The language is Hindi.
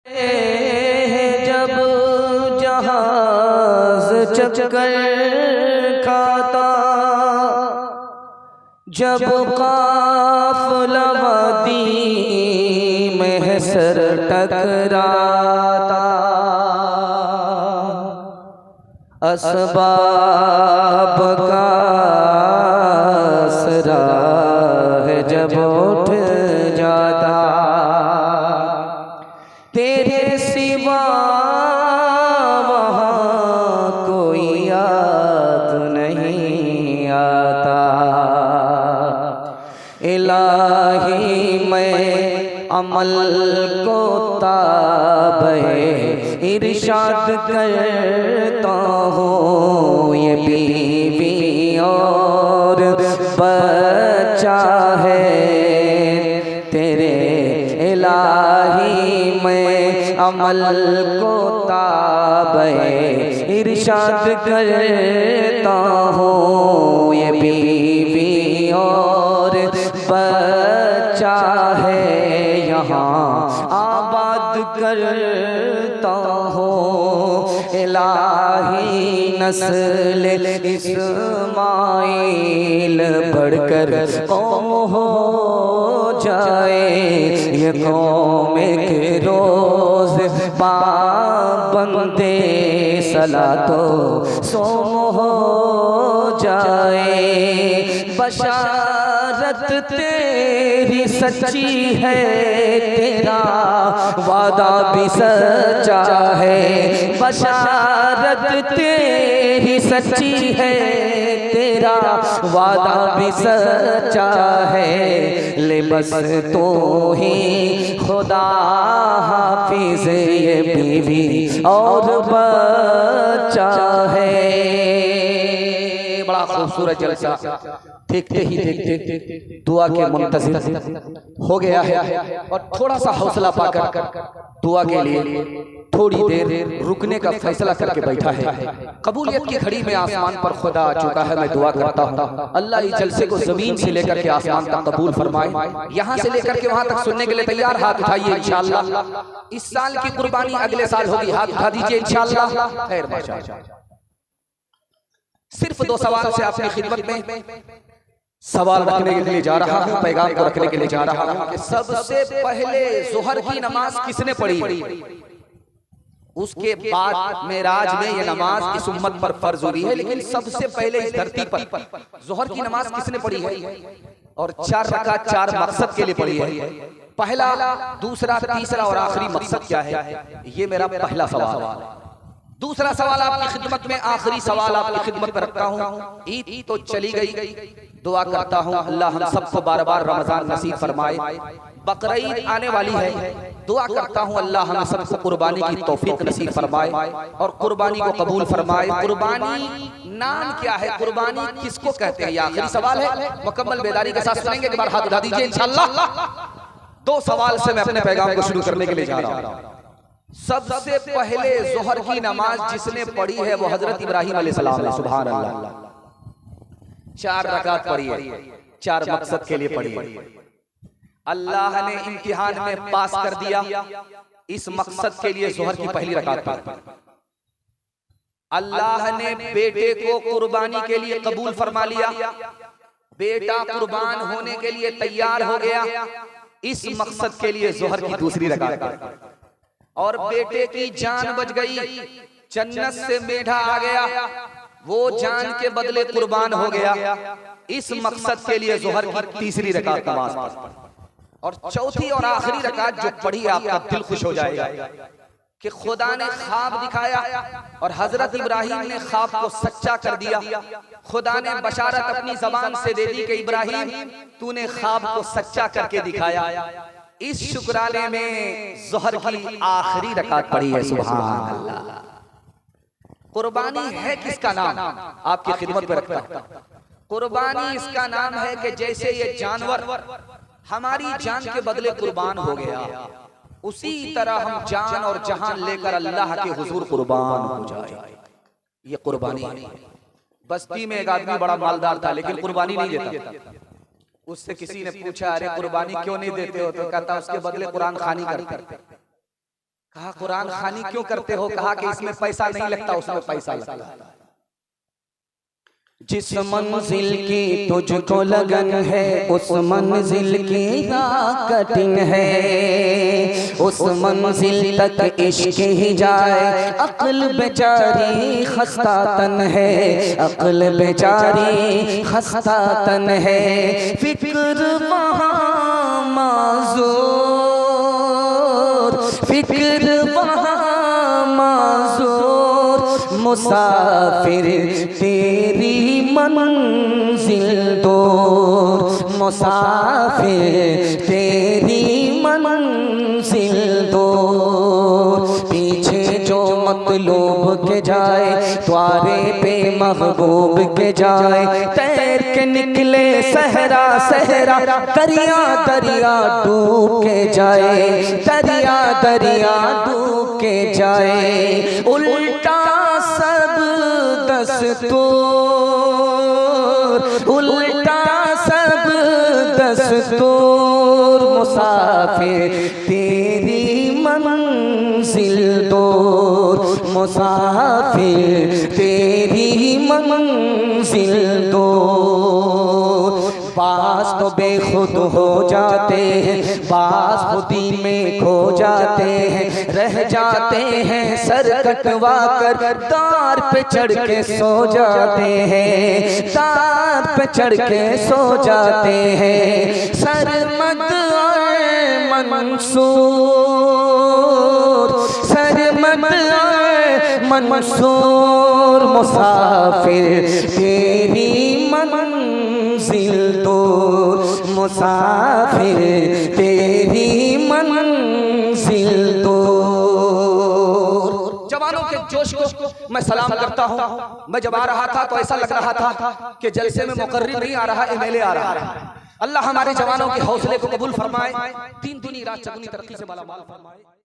जब जहाज चक्कर खाता, जब काफिला वादी में सर टकराता, असबाब का असरा है जब उठ जाता, तेरे सिवा वहाँ कोई याद नहीं आता। इलाही मैं अमल को ताबे इरशाद करता हूँ, ये बीवी और बच्चा है तेरे इलाही मैं अमल को ताबे इरशाद करता हूँ, ये बीवी और बच्चा है यहाँ आबाद करता हूँ। इलाही नस्ल इस्माइल बढ़कर कौम हो जाए, ये कौम के रोज पाबंदे सलातो सोम हो जाए। बशारत तेरी सच्ची है, तेरा वादा भी सच्चा है। बशारत तेरी सच्ची है, तेरा वादा भी सच्चा है। ले बस तो ही खुदा हाफिज ये बीवी और बच्चा है। बड़ा खूबसूरत जलसा देखते ही देखते दुआ के मुंतज़िर हो गया है, और थोड़ा सा हौसला पाकर दुआ के लिए थोड़ी देर रुकने का फैसला करके बैठा है। कबूलियत की घड़ी में आसमान पर खुदा आ चुका है। मैं दुआ करता हूँ अल्लाह इस जलसे को जमीन से लेकर के आसमान तक कबूल फरमाए। यहाँ से लेकर के वहां तक सुनने के लिए तैयार हाथ उठाइए इंशाअल्लाह। इस साल की कुर्बानी अगले साल होगी, हाथ उठा दीजिए इंशाअल्लाह। खैर माशाअल्लाह। सिर्फ दो सवाल से आपकी खिदमत में सवाल रखने के लिए जा रहा हूँ, पैगाम को रखने के लिए जा रहा हूँ कि सबसे पहले ज़ोहर की नमाज किसने पढ़ी? उसके बाद मेराज में ये नमाज इस उम्मत पर फर्ज हुई है, लेकिन सबसे पहले इस धरती पर ज़ोहर की नमाज किसने पढ़ी है? और 4 रकात 4 मकसद के लिए पढ़ी है। पहला, दूसरा, तीसरा और आखिरी मकसद क्या है? ये मेरा पहला सवाल है। दूसरा सवाल आपकी खिदमत में, आखिरी सवाल आपकी खिदमत में रखता हूँ। ईद तो चली गई, दुआ करता हूँ अल्लाह हम सबको बार बार रमजान नसीब फरमाए। बकरीद आने वाली है, दुआ करता हूँ अल्लाह हम सबको कुर्बानी की तौफीक नसीब फरमाए और कुर्बानी को कबूल फरमाए। कुर्बानी नाम क्या है? कुर्बानी किसको कहते हैं? ये आखिरी सवाल है, मुकम्मल बेदारी के साथ सुनेंगे। एक बार हाथ उठा दीजिए इंशाअल्लाह। 2 सवाल से मैं अपने पैगाम को शुरू करने के लिए जा रहा हूँ। सबसे पहले ज़ोहर की नमाज जिसने पढ़ी है वो हजरत इब्राहीम अलैहिस्सलाम है। सुभान अल्लाह। 4 रकात पढ़ी है, 4 मकसद के लिए पढ़ी है। अल्लाह ने इम्तिहान में पास कर दिया, इस मकसद के लिए ज़ोहर की पहली रकात पढ़ी। अल्लाह ने बेटे को कुर्बानी के लिए कबूल फरमा लिया, बेटा कुर्बान होने के लिए तैयार हो गया, इस मकसद के लिए ज़ोहर की दूसरी रकात पढ़ी। और बेटे की जान बच गई, जन्नत से मेढा आ गया, वो जान के बदले कुर्बान हो गया, इस मकसद के लिए ज़ोहर की तीसरी रकात नमाज पढ़ी। और चौथी और आखिरी रकात जो पढ़ी आपका दिल खुश हो जाएगा कि खुदा ने ख्वाब दिखाया और हजरत इब्राहीम ने ख्वाब को सच्चा कर दिया। खुदा ने बशारत अपनी जबान से दे दी कि इब्राहीम तूने ख्वाब को सच्चा करके दिखाया। इस शुक्राने में ज़ोहर की आखिरी रकात पढ़ी है। सुभान अल्लाह। कुर्बानी है किसका नाम? आपकी खिदमत में रखता हूं। कुर्बानी इसका नाम है कि जैसे ये जानवर हमारी जान के बदले कुर्बान हो गया, उसी तरह हम जान और जहान लेकर अल्लाह के हुजूर कुर्बान हो जाए। ये कुर्बानी है। बस्ती में एक आदमी बड़ा मालदार था लेकिन कुर्बानी नहीं देता। उससे किसी ने पूछा, अरे कुर्बानी क्यों नहीं देते हो? तो कहता उसके बदले कुरान खानी करते। कहा कुरान खानी क्यों करते हो? कहा कि इसमें पैसा नहीं लगता, उसमें पैसा लगता है। जिस मंजिल की तुझको लगन है उस मंजिल की राह कठिन है, उस मंजिल तक इश्क ही जाए अक्ल बेचारी खस्ता तन है, अक्ल बेचारी खस्ता तन है। फिक्र वहाँ माज़ूर, फिक्र वहाँ माज़ूर, मुसाफिर तेरी मंजिल दूर, मुसाफिर तेरी मंजिल दूर। पीछे जो मतलूब के जाए द्वारे पे महबूब के जाए, तैर के निकले सहरा सहरा, दरिया दरिया डूब के जाए, दरिया दरिया डूब के जाए। उल्टा सब दस्तूर, उल्टा सब दस्तूर, मुसाफिर तेरी मंजिल दूर, मुसाफिर तेरी मंजिल दूर। बास तो बेखुद हो जाते हैं, बास खुदी में खो जाते हैं, रह जाते हैं सर कटवा कर, तार पे चढ़ के सो जाते हैं, तार पे चढ़ के सो जाते हैं। सरमद और मंसूर, सरमद और मंसूर, मुसाफिर तेरी मंजिल दूर, मुसाफिर तेरी मंजिल दूर। जवानों के जोश को मैं सलाम करता हूँ। मैं जब आ रहा था तो ऐसा लग रहा था कि जलसे में मुकर्रिर नहीं आ रहा, एमएलए आ रहा है। अल्लाह हमारे जवानों के हौसले को कबूल फरमाए, दिन दुनी रात चगुनी तरक्की से माला माल फरमाए।